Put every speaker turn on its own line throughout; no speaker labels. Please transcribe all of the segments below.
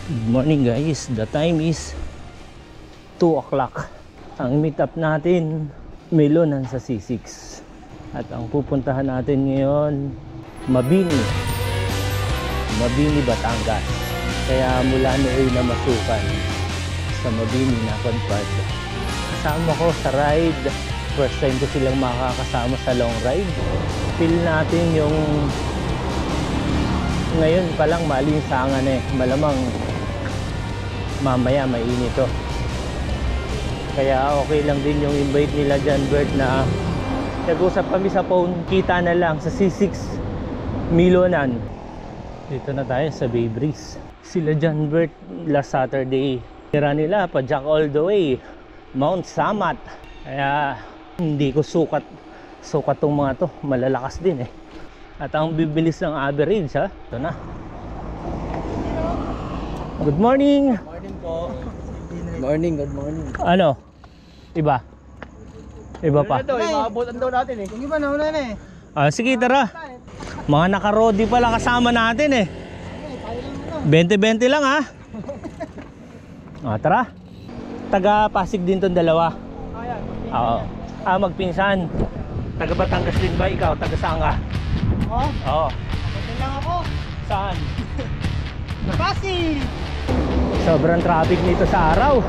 Good morning guys, the time is 2 o'clock. Ang meet up natin, Melonan sa C6. At ang pupuntahan natin ngayon, Mabini, Batangas. Kaya mula noon na masukan sa Mabini na Park. Kasama ko sa ride. First time ko silang makakasama sa long ride. Feel natin yung ngayon palang malinsangan malamang mamaya mainit to. Kaya okay lang din yung invite nila John Bert na nag-usap kami sa phone, kita na lang sa C6 Melonan. Dito na tayo sa Bay Breeze. Sila John Bert last Saturday, tira nila pa Jack all the way Mount Samat. Kaya hindi ko sukat tong mga to, malalakas din At ang bibilis ng average ito na. Good morning.
Morning po. Morning, good morning.
Ano? Iba pa.
Ito, maabutan daw natin Yung iba nauna na
Sige, tara. Mga naka-rodi pala kasama natin 20-20 lang tara. Taga Pasig din tong dalawa. Oo. Magpinsan. Taga Batangas din ba ikaw? Taga saan ka? Oo.
Ito lang ako.
Saan?
Pasig!
Sobrang traffic nito sa araw.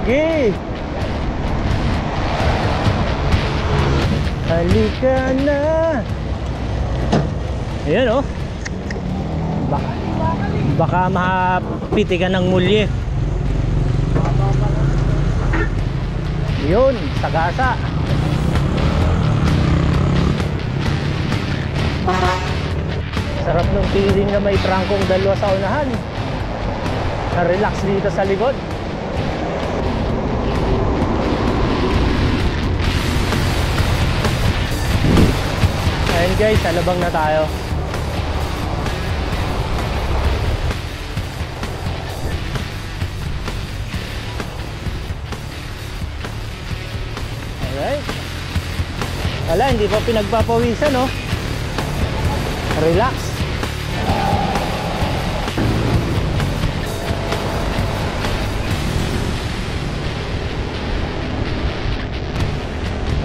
Hey! Halika na! Ayan baka mapiti ka ng mulye. Yun, sagasa. Sarap nung feeling na may trangkong dalawa sa unahan. Na-relax dito sa likod. Ayan guys, alabang na tayo. Alright. Wala, hindi pa pinagpapawisan Relax.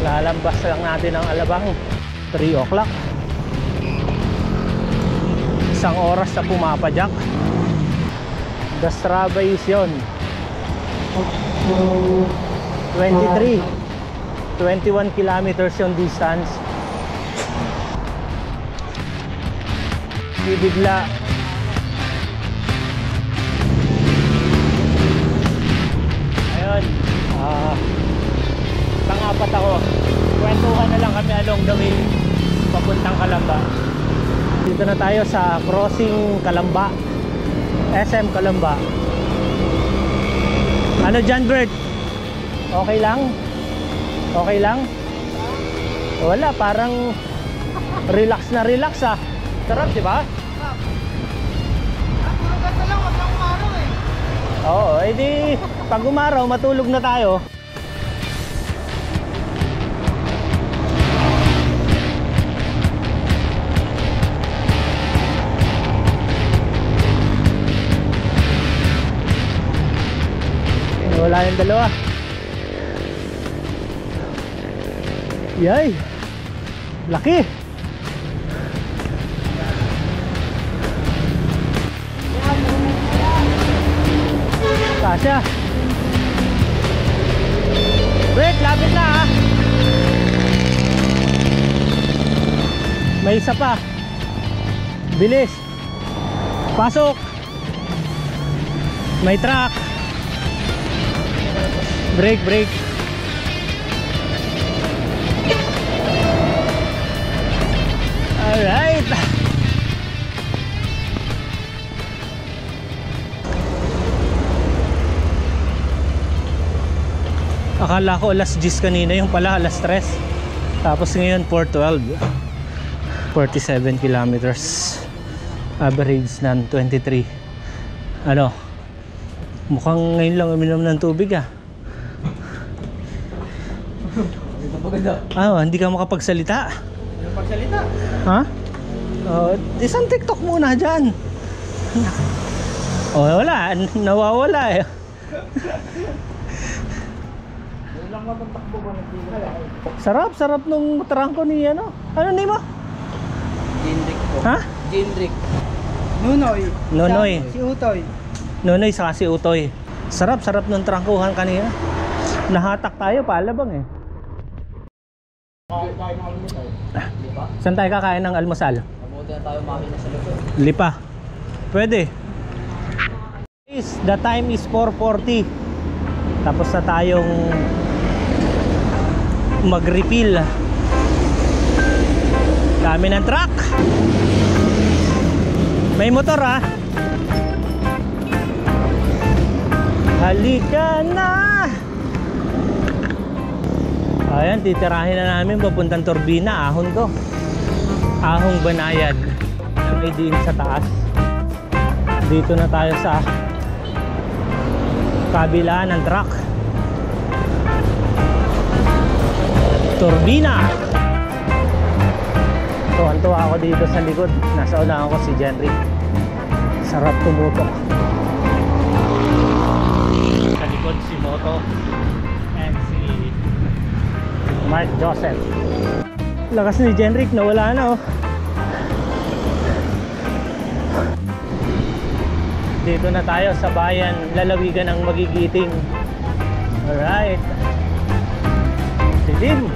Lalambas lang natin ang alabang. 3 o'clock. Isang oras na pumapadyak. The Strava is yun 21 kilometers yung distance. Bibigla. Ayun, pang-apat ako. Kwentuhan na lang kami along the way papuntang Calamba. Dito na tayo sa crossing Calamba, SM Calamba. Ano John Bert? Okay lang? Okay lang? Wala, parang relax na relax Sarap, di ba?
Puro ganda lang, wag lang umaraw
Oo, edi pag umaraw matulog na tayo. Wala yung dalawa. Yay! Laki! Kasya! Wait, lapit na May isa pa. Bilis! Pasok! May truck! Break. Alright. Akala ko alas 10 kanina, yung pala alas 3. Tapos ngayon 4:12. 47 kilometers. Average ng 23. Ano? Mukhang ngayon lang uminom ng tubig ah. Hindi ka makapagsalita.
Yung pagsalita.
Ha? Isang TikTok muna dyan. Wala. Nawawala eh.
Lang matakbo ba
Sarap, sarap nung trangko ni ano. Ano name mo?
Jindrik po.
Ha?
Jindrik. Nunoy.
Nonoy.
Si Utoy.
Nonoy saka si Utoy. Sarap, sarap nung trangkuhan kanina. Nahatak tayo, palabang eh. Saan tayo kakain ng almusal?
Mabuti na tayo makina sa likod.
Lipa. Pwede. The time is 4:40. Tapos na tayong mag-refill. Dami ng truck. May motor ah. Halika na. Ayan, titirahin na namin papuntang Turbina. Ahon to. Ahong Banayad. May diin sa taas. Dito na tayo sa kabila ng truck. Turbina. Tuwan-tuwa ako dito sa likod. Nasa unahan ko si Jenry. Sarap tumutok. Sa likod si Moto and si Mark Joseph. Lakas ni Jenrick, nawala na oh. Dito na tayo sa bayan, lalawigan ng Magigiting. Alright. Dilim.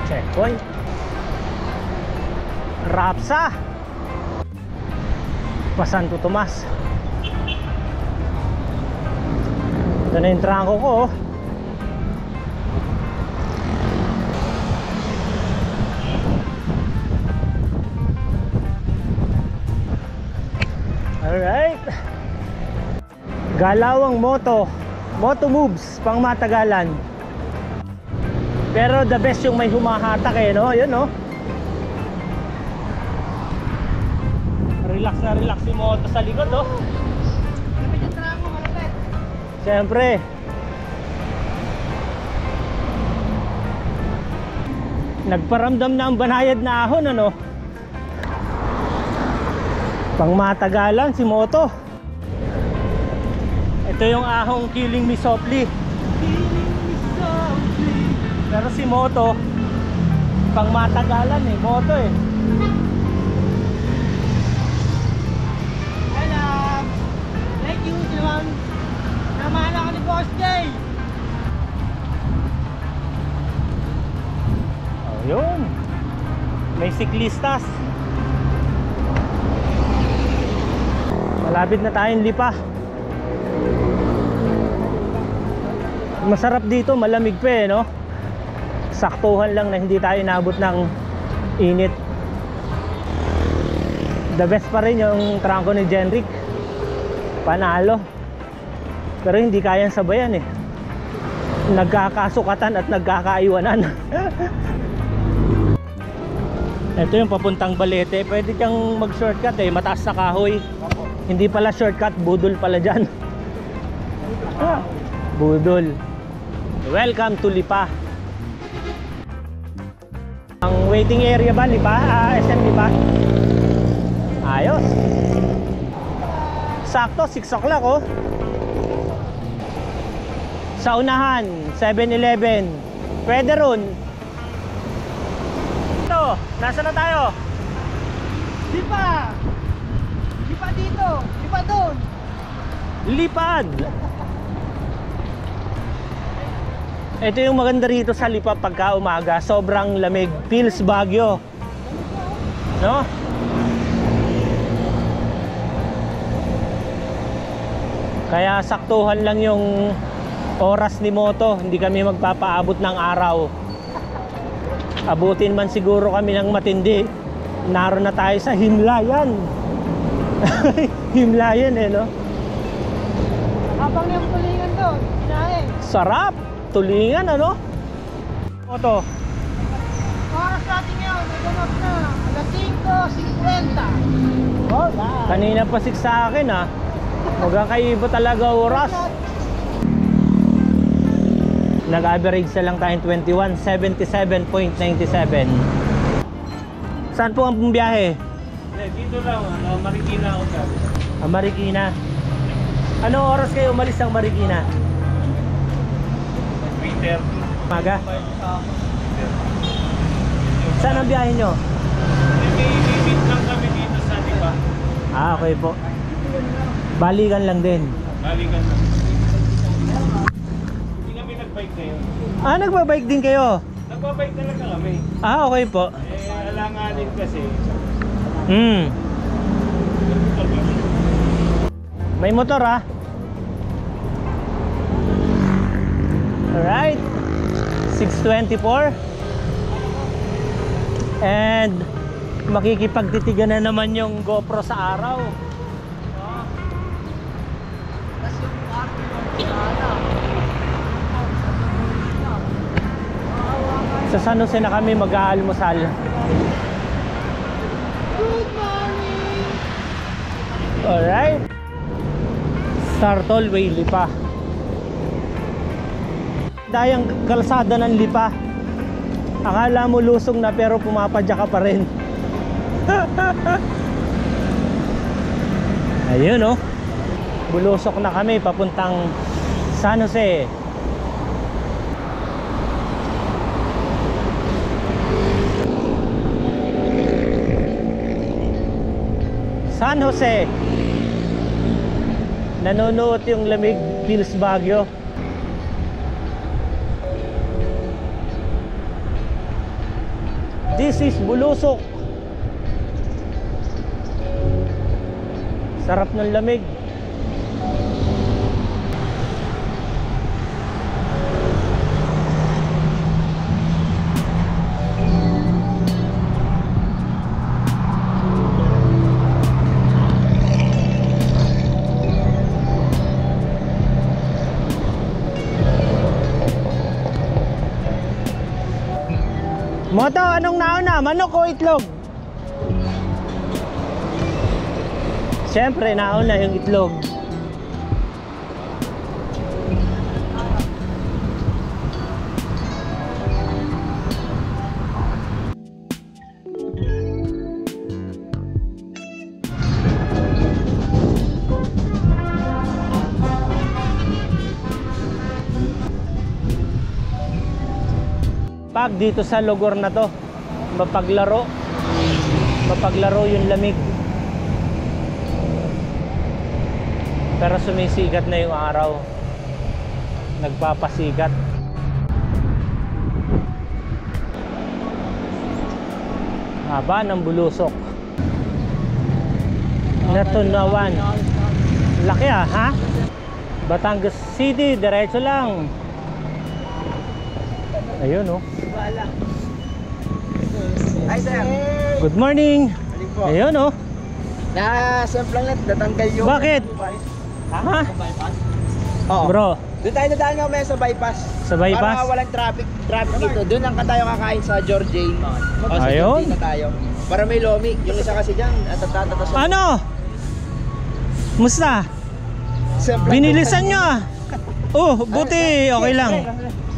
Checkpoint. Rapsa. Santo Tomas. Ito na yung trangko ko oh. Alright. Galawang moto. Moto moves pang matagalan. Pero the best yung may humahatak eh no. Yun no. Relax na relax si Moto sa likod oh. Siyempre. Nagparamdam na ang banayad na ahon ano. Pang matagalan si Moto. Ito yung ahong Killing Me Softly. Pero si Moto pang matagalan eh. Moto eh.
Hello. Thank you, Simon. Namahan ako ni Boss Jay.
Oh, yun. May siklistas. Malapit na tayong Lipa. Masarap dito, malamig pa eh, no? Saktuhan lang na hindi tayo inabot ng init. The best pa rin yung trangko ni Jenrick. Panalo. Pero hindi kayang sabayan eh. Nagkakasukatan at nagkakaiwanan. Ito yung papuntang Balete. Pwede kang mag-shortcut eh. Mataas na kahoy. Hindi pala shortcut, budol pala dyan. Budol. Welcome to Lipa. Ang waiting area ba Lipa? SM Lipa? Ayos. Sakto, 6 o'clock oh. Sa unahan, 7-Eleven. Pwede ron. Ito, nasa na tayo?
Lipa! Lipa dito! Lipa doon!
Lipad! Ito yung maganda rito sa Lipa pagka umaga. Sobrang lamig. Feels Baguio. No? Kaya saktuhan lang yung oras ni Moto, hindi kami magpapaabot ng araw. Abutin man siguro kami ng matindi. Naroon na tayo sa Himlayan. Himlayan eh no.
Habang yung tulingan doon, sinahin.
Sarap! Tulingan ano? Moto.
Oras natin ngayon, ganap na. Alas 5:50. Alright.
Kanina pa 6 sa akin ah. Magkakaiba talaga oras. Nag-average na lang tayong 21:77.97. Saan po ang biyahe?
Dito lang, Marikina ako sabi.
Marikina. Anong oras kayo umalis ng Marikina?
3:30.
Maga? Saan ang biyahe nyo?
May limit lang kami dito sa diba?
Okay po. Balikan lang din.
Balikan lang. Hindi kami nag-bike ngayon.
Nagbabike din kayo?
Nag-bike talaga kami.
Okay po.
Alanganin kasi.
May motor ah. Alright. 6:24. And makikipagtitigan na naman yung GoPro sa araw. Sa San Jose na kami mag-aalmusal.
Good morning.
Alright. Startol Way Lipa. Dayang kalsada ng Lipa. Akala mo lusong na pero pumapadya ka pa rin. Ayun oh. Bulusok na kami papuntang San Jose. San Jose. Nanonood yung Lamig Pills Baguio. This is Bulusok. Sarap ng lamig. Moto, anong nauna? Manok o itlog? Siyempre, nauna yung itlog. Pag dito sa lugar na to, mapaglaro yung lamig. Pero sumisikat na yung araw. Nagpapasikat. Haba ng Bulusok. Natunawan. Laki ha? Batangas City, diretso lang. Ayun oh.
Hi sir.
Good morning. Ayun oh.
Na-sample lang natanggal yung...
Bakit? Ha?
Oo.
Bro,
Doon tayo nadaan mamaya sa bypass.
sa bypass?
Para walang traffic dito. Doon ang tayo kakain sa George Jane. O sa
Ayun.
George Jane na tayo. Para may lomi. Yung isa kasi dyan, atatatas.
Ano? Musta? Binilisan nyo ah. Oh, buti okay lang.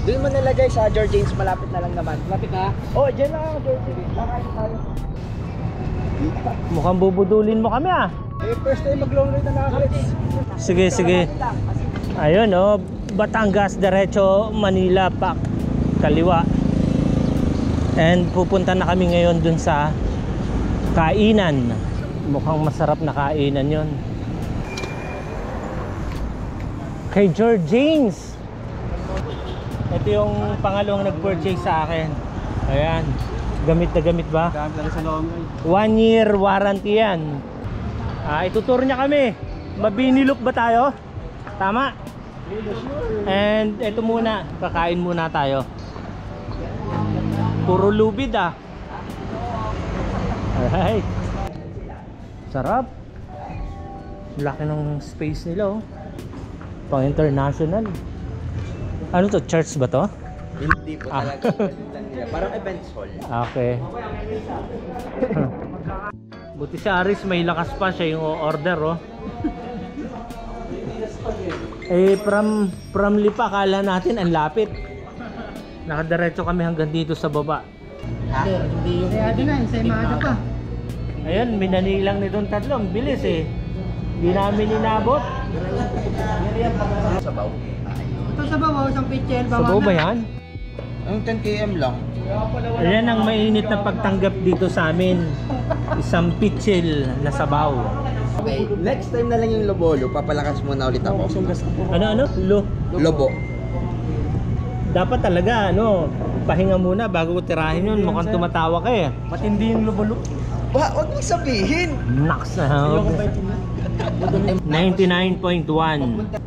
Doon mo nalagay sa George James, malapit na lang naman. Malapit na? Oo, dyan lang ang George James. Kakain tayo.
Mukhang bubudulin mo kami ah.
First time mag-long ride na nakakalit.
Sige, sige. Ayun oh, Batangas, diretso Manila, pak kaliwa. And pupunta na kami ngayon dun sa kainan. Mukhang masarap na kainan yon. Kay George James. Ito yung pangalawang nag-purchase sa akin. Ayan. Gamit na gamit ba?
Gamit lang sa long ride.
1 year warranty yan. Itutur niya kami. Mabinilok ba tayo? Tama? And ito muna. Kakain muna tayo. Puro lubid ah. Alright. Sarap. Laki ng space nila oh. Pang international. Ano to? Church ba to?
Hindi po talaga. area. Parang events hall.
Okay. Buti si Aris may lakas pa siya yung order, oh. Eh, from Lipa, kala natin ang lapit. Nakadiretso kami hanggang dito sa baba.
Hindi yung...
Kaya doon na, sa Imada pa.
Ayun, minanilang nitong tatlo. Ang bilis eh. Hindi namin inabot.
Sabaw.
Ito sa babaw, isang pitcher.
Sabaw ba yan?
Ang 10 km lang.
Ayan ang mainit na pagtanggap dito sa amin. Isang pitchel na sabaw.
Okay, next time na lang yung Lobolo, papalakas muna ulit ako.
Ano?
Lobo.
Dapat talaga, pahinga muna bago tirahin yun. Mukhang tumatawa ka eh. Matindi yung lubulo.
Wag mong sabihin!
Naks na. 99.1.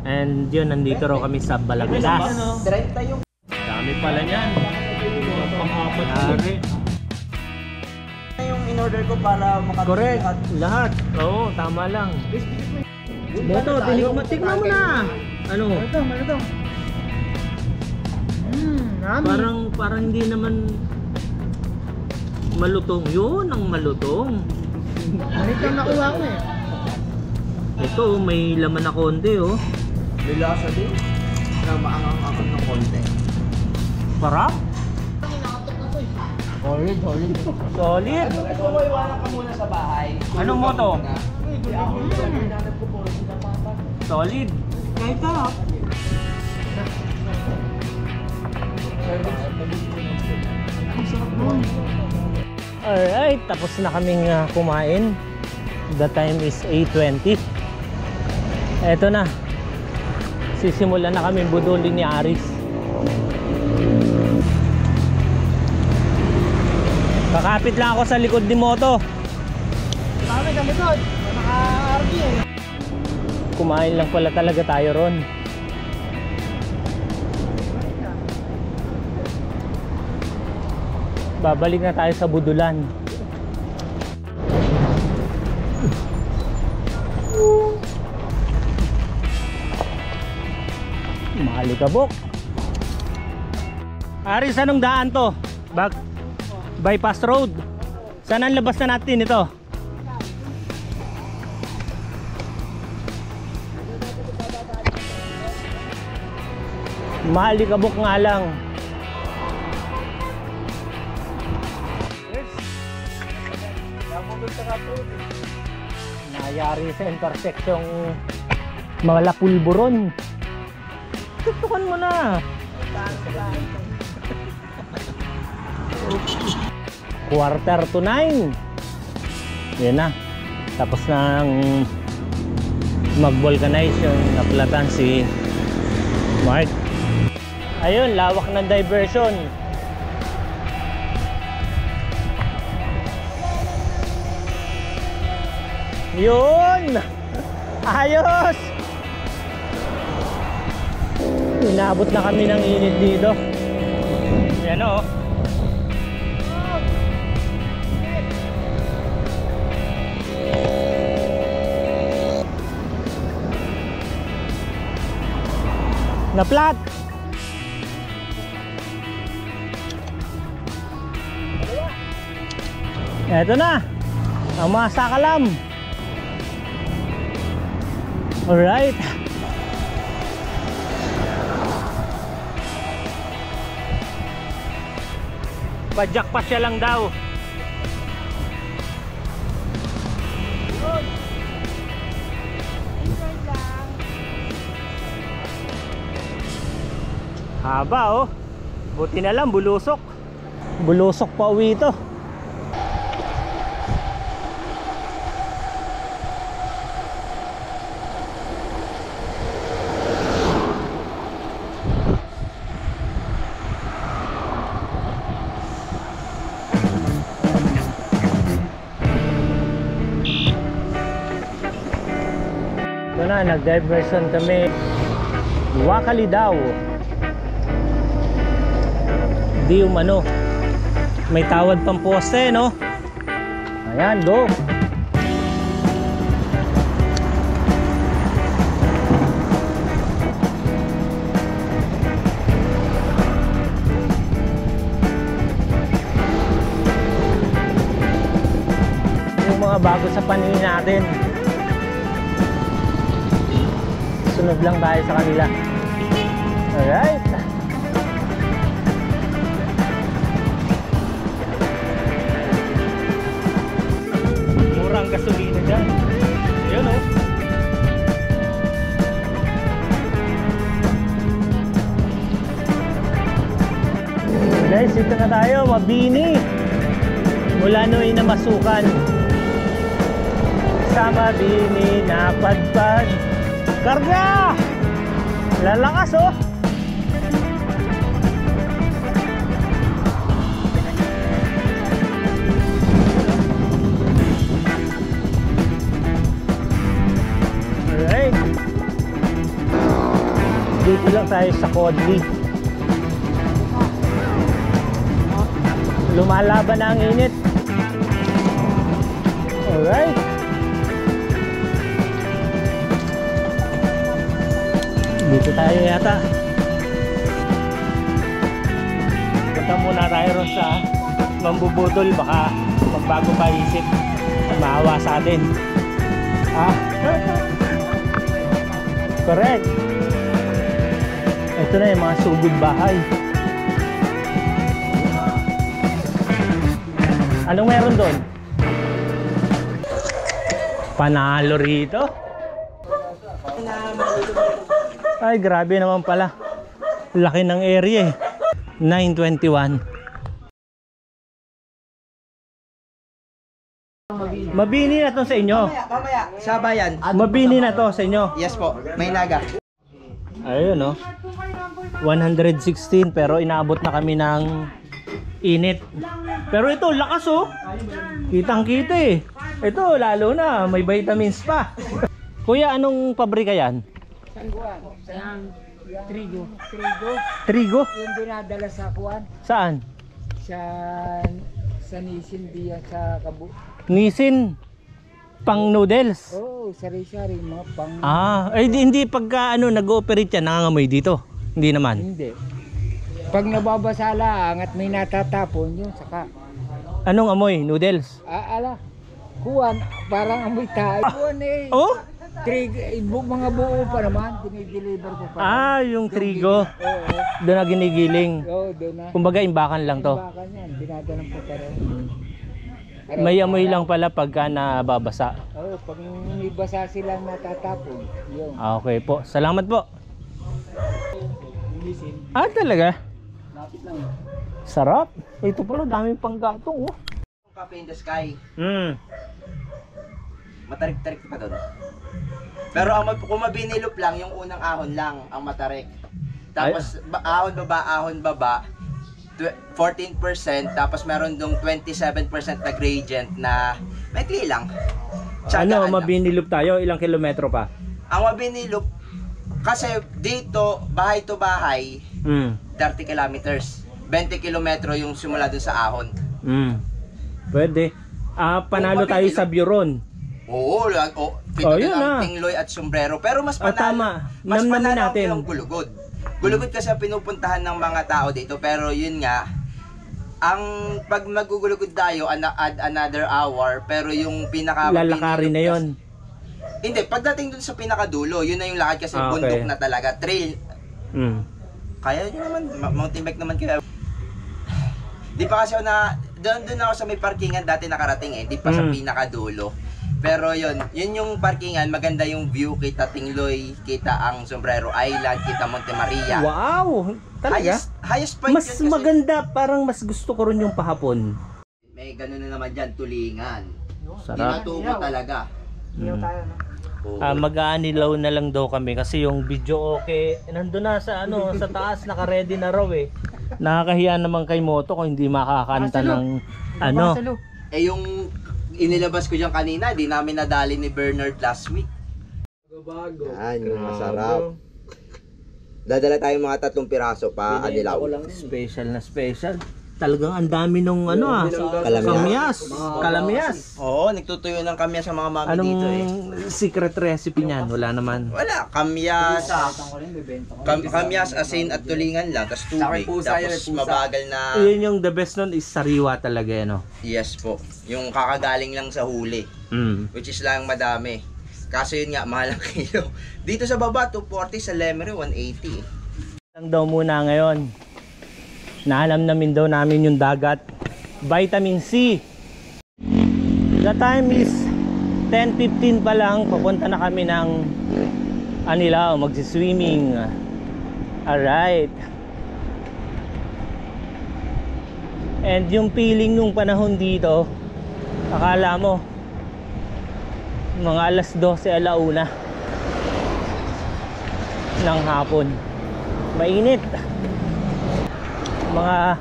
And yun, nandito raw kami sa Balagtas.
30 yung...
Dami pala niyan. Pang-apat.
yung in-order ko para makatulog.
Correct. Lahat. Oo, tama lang. Boto, tikman mo na. Ano?
Malutong. Nami.
Parang hindi naman malutong. Yun ang malutong.
Malutong nakuha ko eh.
Ito, may laman na konti, oh.
May lasa din. Na maangang-angang ng konti.
Sarap.
Solid.
Solid.
Kung may iwanan ka muna sa bahay.
Anong moto?
Solid.
Solid.
Kahit ka.
Alright, tapos na kaming kumain. The time is 8:20. Eto na. Sisimulan na kami budulin ni Aris. Kakapit lang ako sa likod ni Moto.
Kami doon. Naka-RV eh.
Kumain lang pala talaga tayo ron. Babalik na tayo sa Budulan. Malikabok. Aris, anong daan to? Bypass road. Saan ang labas na natin ito? Malikabok nga lang. Nangyari sa intersection mga Lapulburon. Tutukan mo na. 8:45. Yan na. Tapos nang mag-vulcanize yung naplatan si Mark. Ayun, lawak ng diversion. Yun! Ayos! Inabot na kami ng init dito. Yan o. Na-flat! Eto na! Ang mga sakalam! Alright. Padyak pa siya lang daw. Haba oh. Buti na lang bulusok. Bulusok pa uwi ito. Na nag-diversion kami Wakali daw di umano may tawad pang poste no. Ayan, go. mga bago sa paningin natin. Sunod lang tayo sa kanila. Alright. Murang gasolina dyan. Yun oh. Guys, ito na tayo, Mabini. Mula Noy na Masukan. Sa Mabini na padpad. Karga! Lalakas oh! Alright. Dito lang tayo sa Kodli. Lumalaban na ang init. Alright. Dito tayo yata. Punta muna tayo ron sa Mambubutol. Baka magbago pa isip. Maawa sa atin. Ah. Correct. Ito na yung mga sugod bahay. Anong meron doon? Panalo rito. Ay, grabe naman pala. Laki ng area eh. 921. Mabini na to sa inyo.
Mamaya, sa bayan.
Mabini na to sa inyo.
Yes po, may naga.
Ayun no. 116 pero inaabot na kami ng init. Pero ito, lakas oh. Kitang-kita eh. Ito, lalo na, may vitamins pa. Kuya, anong pabrika yan?
Sangguan. Trigo.
Trigo?
Yung dinadala sa kuwan.
Saan?
Sa Nisin diya sa Kabu.
Nisin. Pang noodles.
Oo, sari-sari mga pang...
Ah, eh hindi pagka ano, nag-ooperate yan, nangangamoy dito. Hindi naman.
Hindi. Pag nababasa lang at may natatapon yun, saka...
Anong amoy? Noodles?
Ala, kuwan, parang amoy tayo. Kuwan eh.
Oh?
Mga buo pa naman, dinideliver ko pa.
Ah, yung trigo.
Oo,
Doon na ginigiling.
oo, doon na.
Kumbaga imbakan lang to.
Baka yan, dinadalang ko pa rin.
May amoy lang pala pagka nababasa.
Oo, pag may basa silang natatapon, yun.
Ah, okay po. Salamat po. Ah, talaga?
Lapit lang.
Sarap. Ito pala, daming panggatong oh.
Cafe in the Sky. Matarik-tarik pa doon. Pero kung mabinilop lang, yung unang ahon lang ang matarik. Tapos ahon baba, 14%, tapos meron dong 27% na gradient na maikli lang.
Ano,
Tsagaan lang.
mabinilop tayo? Ilang kilometro pa?
Ang mabinilop, kasi dito, bahay to bahay, 30 kilometers. 20 kilometro yung simula dun sa ahon.
Pwede. Panalo
Kung
tayo
mabinilop.
sa Buron.
Oo, pito
yun
na
na.
tingloy at sombrero. Pero mas
Ah,
panalo,
tama.
mas
Namnamin
panalo
natin.
yung gulugod. Gulugod kasi ang pinupuntahan ng mga tao dito. Pero yun nga, ang pag magugulugod tayo, add another hour. Pero yung pinaka...
Lalakarin na yon.
Hindi, pagdating dun sa pinakadulo, yun na yung lakad kasi
Ah, okay.
bundok na talaga. Trail. Kaya nyo naman, mountain bike naman kayo. Di pa kasi ako doon ako sa may parkingan dati nakarating eh, di pa sa pinakadulo. Pero yun yung parkingan, maganda yung view, kita Tingloy, kita ang Sombrero Island, kita Monte Maria.
Wow! Talaga?
Highest point
Mas
yun kasi.
maganda, parang mas gusto ko rin yung pahapon.
May ganun na naman dyan, tulingan.
Sarap.
Tinatubo talaga.
Tayo, no?
Oo.
Mag-aanilaw na lang daw kami kasi yung video okay. Nandun na sa sa taas, naka-ready na raw eh. Nakakahiya naman kay Moto kung hindi makakanta ng
Eh yung inilabas ko dyan kanina, di namin nadali ni Bernard last week. Yan, yung masarap. Dadala tayo mga 3 piraso pa anilaw.
Special na special. Talagang ang dami nung Kalamyas.
Oo, nagtutuyo ng kamyas sa mga mami
Anong
dito eh.
secret recipe niyan? Wala naman.
Wala, kamyas. Kamyas, asin at tulingan lang, tapos tubig. Tapos mabagal na...
Yun yung the best nun is sariwa talaga, no?
Yes po. Yung kakagaling lang sa huli. Which is lang madami. Kaso yun nga, mahal ang kilo. Dito sa baba, 240, sa Lemery, 180.
Lang daw muna ngayon. Naalam namin daw namin yung dagat. Vitamin C. The time is 10:15 pa lang. Papunta na kami ng Anilao, magsiswimming. Alright. And yung feeling nung panahon dito, akala mo mga alas 12, alauna ng hapon. Mainit. Mga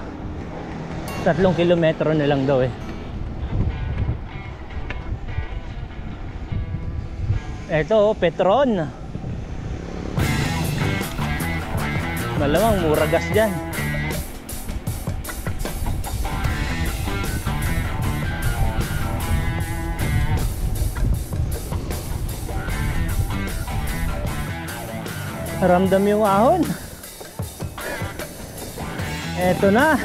3 kilometro na lang daw eh. Eto, Petron. Malamang mura gas dyan. Ramdam yung ahon. Eto na.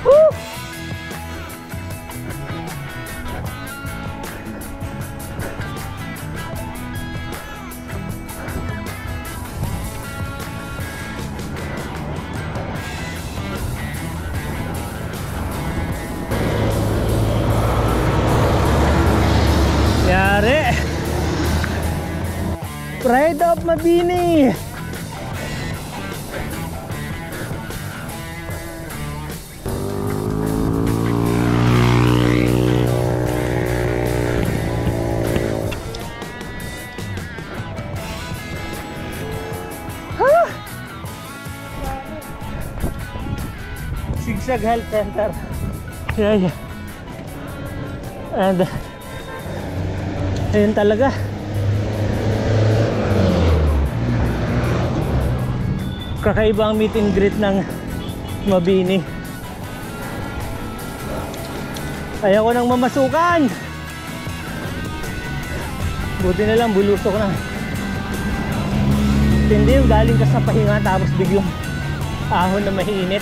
Woo! Yari. Pride of Mabini. Sigsag Health Center. Yeah. And ayun talaga. Kakaiba ang meet and greet ng Mabini. Ayaw ko nang mamasukan. Buti na lang bulusok na. Hindi yung galing ka sa pahinga tapos biglang ahon na mainit.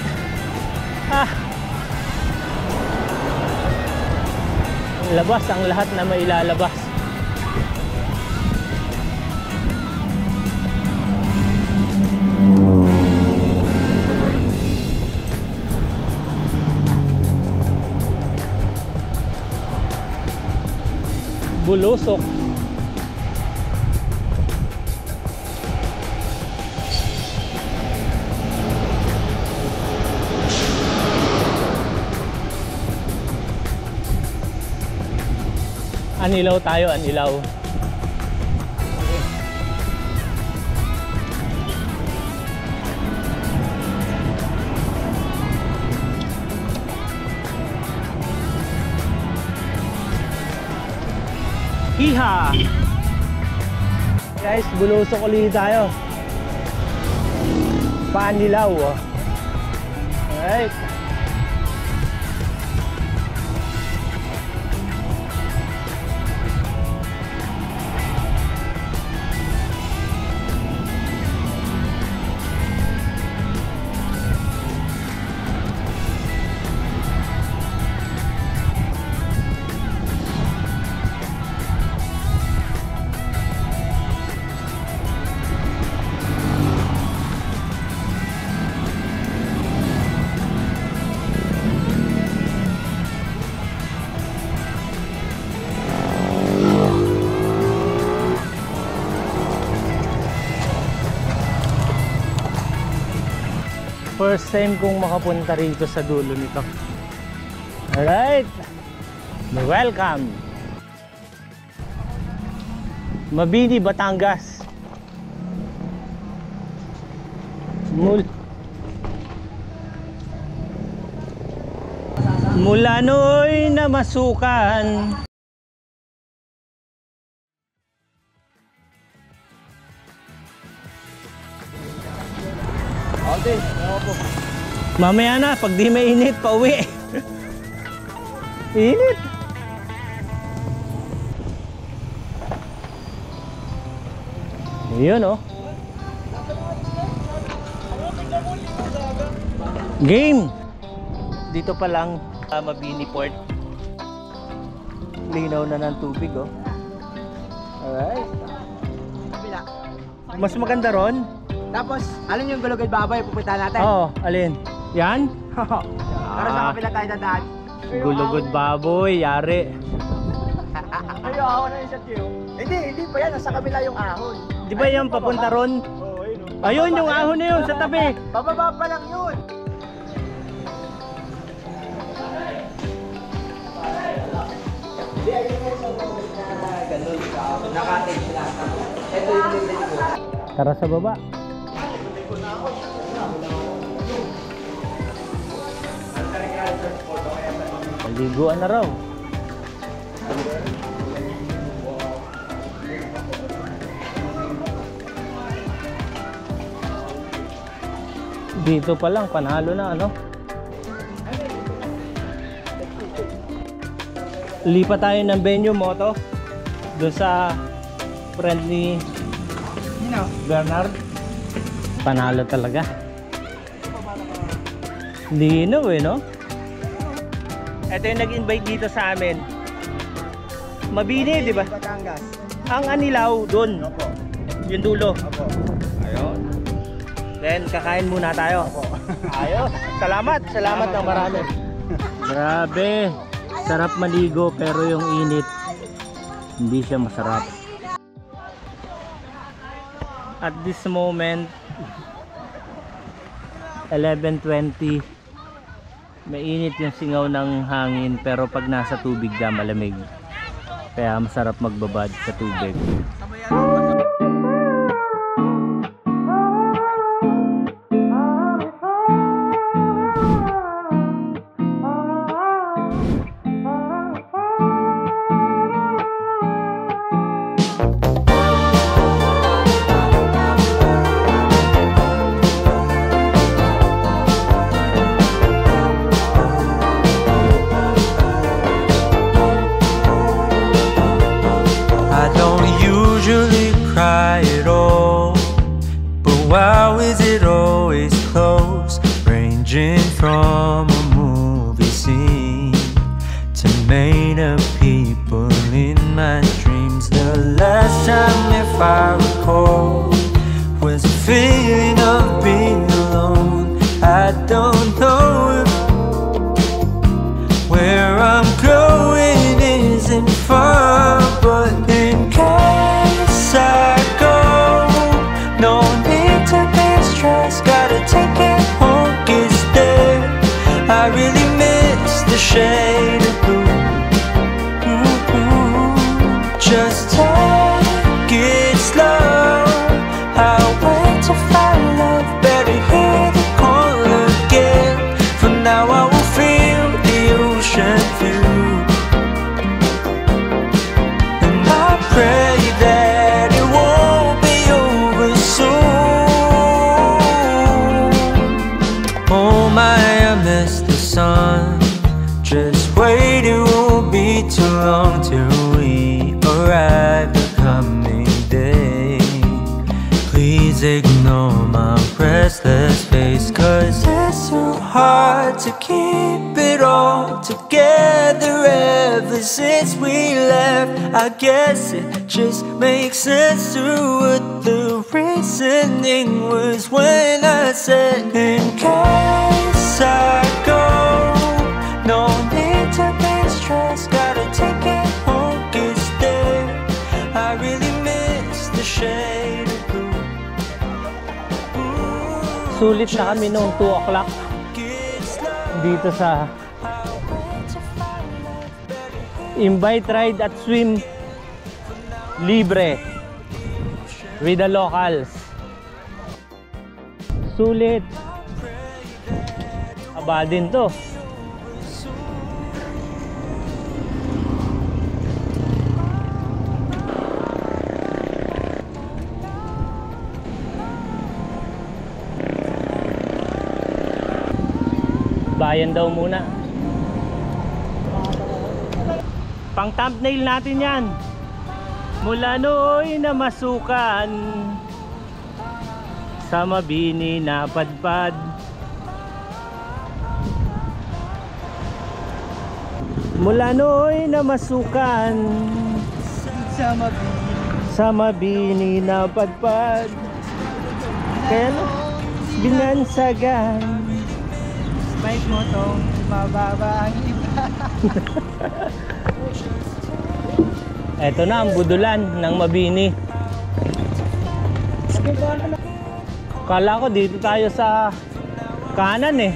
Labas ang lahat na mailalabas. Bulusok. Anilaw tayo, Anilaw. Hiha! Guys, bulusok ulit tayo. Pa-Anilaw. Alright. First time kong makapunta rito sa dulo nito. Alright, welcome Mabini, Batangas. Mula no'y namasukan.
Okay, po.
Mamaya na, pag di mainit, pauwi. Init. Yun oh. Game. Dito pa lang Mabini Port. Linaw na ng tubig oh. Alright.
Kabila.
Mas maganda ron?
Tapos, alam yung Gulugod Baboy, pupunta natin.
Oo, alin? Yan?
Para sa kabila tayo dadaan.
Gulugod baboy, yari.
Ay, ahon na yung shot yun. Hindi pa yan. Nasa kabila yung ahon.
Di ba yan papunta ron?
Oo, ayun.
Ayun, yung ahon na yun sa tabi.
Bababa pa lang yun. Hindi, ayun yung sa ganun. Nakatage lang. Ito yung libre ko.
Tara sa baba. Maliguan na raw. Dito pa lang, panalo na ano. Lipat tayo ng venue mo to. Doon sa friend ni Bernard. Panalo talaga. Linaw eh, no? Ito yung nag-invite dito sa amin. Mabini, di ba?
Batangas.
Ang Anilaw doon.
Opo.
Yung dulo.
Opo.
Ayun. Then kakain muna tayo. Ayos. Salamat ng marami. Grabe. Sarap maligo pero yung init hindi siya masarap. At this moment 11:20, mainit yung singaw ng hangin pero pag nasa tubig ka malamig. Kaya masarap magbabad sa tubig.
Why is it always close, ranging from a movie scene to made up people in my dreams? The last time, if I recall, was a feeling of being alone. I don't know if where I'm going isn't far, but in case I go, no need to be stressed, gotta take it home, it's there. I really miss the shade of blue. Just take it slow, I'll wait to find love, better hear the call again. For now I will feel the ocean view, and I pray that it won't be over soon. Oh my, I miss the sun. Just wait, it won't be too long till we arrive the coming day. Please ignore my restless face, 'cause it's so hard to keep it all together ever since we left. I guess it just makes sense to what the reasoning was when I said, in case I go, no need to be stressed, gotta take it home, it's there. I really miss the shade of blue.
Sulit na kami noong 2 o'clock dito sa Invite Ride at Swim libre with the locals. Sulit. Aba din to. Bayan daw muna. Pang thumbnail natin yan. Mula nooy na masukan, sa Mabini na padpad. Mula nooy na masukan, sa Mabini na padpad. Kaya binansagan.
Bike mo tong mababa ang iba.
Eto na ang budulan ng Mabini. Kala ko dito tayo sa kanan eh.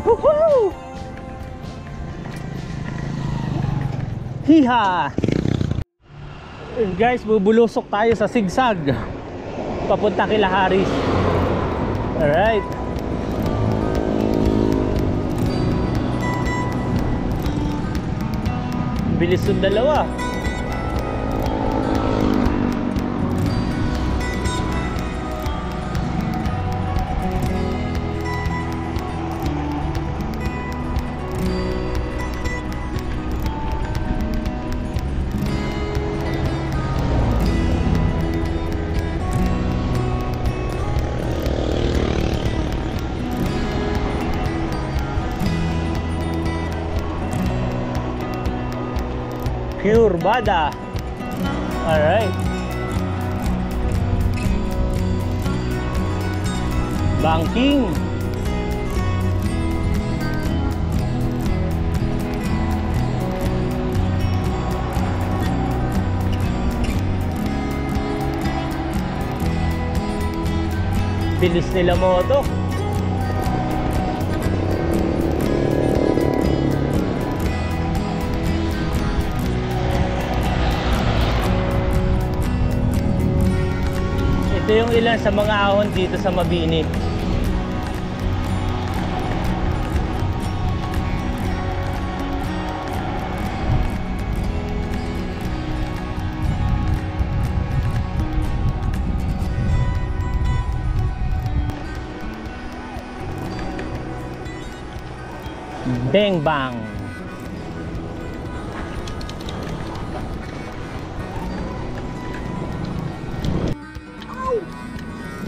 Woohoo! Hiha! Guys, bubulusok tayo sa sigsag papunta kila Haris. Alright. Bilis yung dalawa. Pure Bada. Alright. Banking. Bilis nila moto. Ito yung ilan sa mga ahon dito sa Mabini. Bang bang.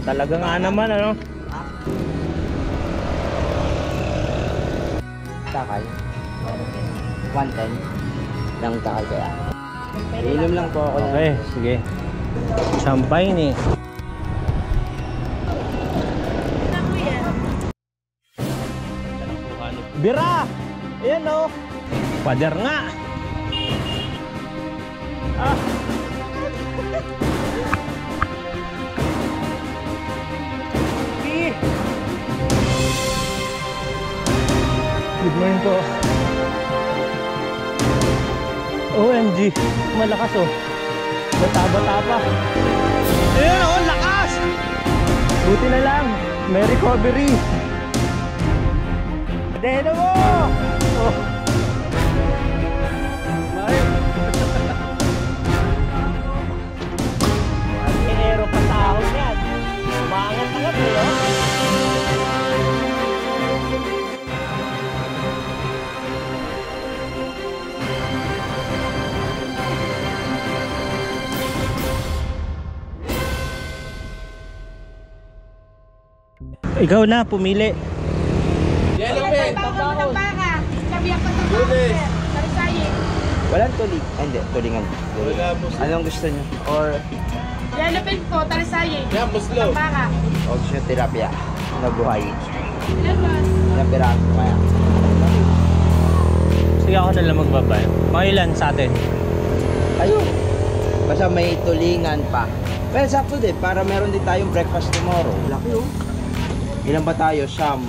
Talaga nga naman ano.
Takal. 110. Lang takal kaya. Inom lang po ako.
Okay, sige. Champagne eh. Bira! Ayan o. Pader nga. Ah. Good morning po. OMG, malakas oh. Bata-bata pa. Ayan oh, lakas! Buti na lang, may recovery. Deno mo! Oh. Aero pa sa ahon yan. Umangat-angat eh oh. Ikaw na, pumili.
Yellow pen, tapos. Lunes.
Walang tulig. Ay, hindi. Tulingan.
Wala, muslo.
Anong gusto nyo? Or,
Yellow pen po, talisayin.
Yan, muslo.
Baka.
o gusto nyo tilapia na buhay?
Labas.
Yung piraso kaya.
Sige, ako na lang magbabayad. Mga ilan sa atin?
Ayun. Basta may tulingan pa. Well, sakto din. Para meron din tayong breakfast tomorrow. Laki oh. Ilan ba tayo? Siyam.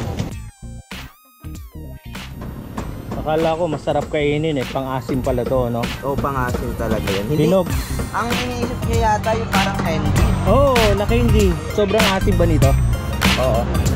Akala ko masarap kainin eh. Pang-asim pala to, no?
O, pangasim talaga yan. Hindi,
Hinog.
ang iniisip niya yata yung parang candy.
Oo, oh, naka-hindi. Sobrang asim ba nito?
Oo.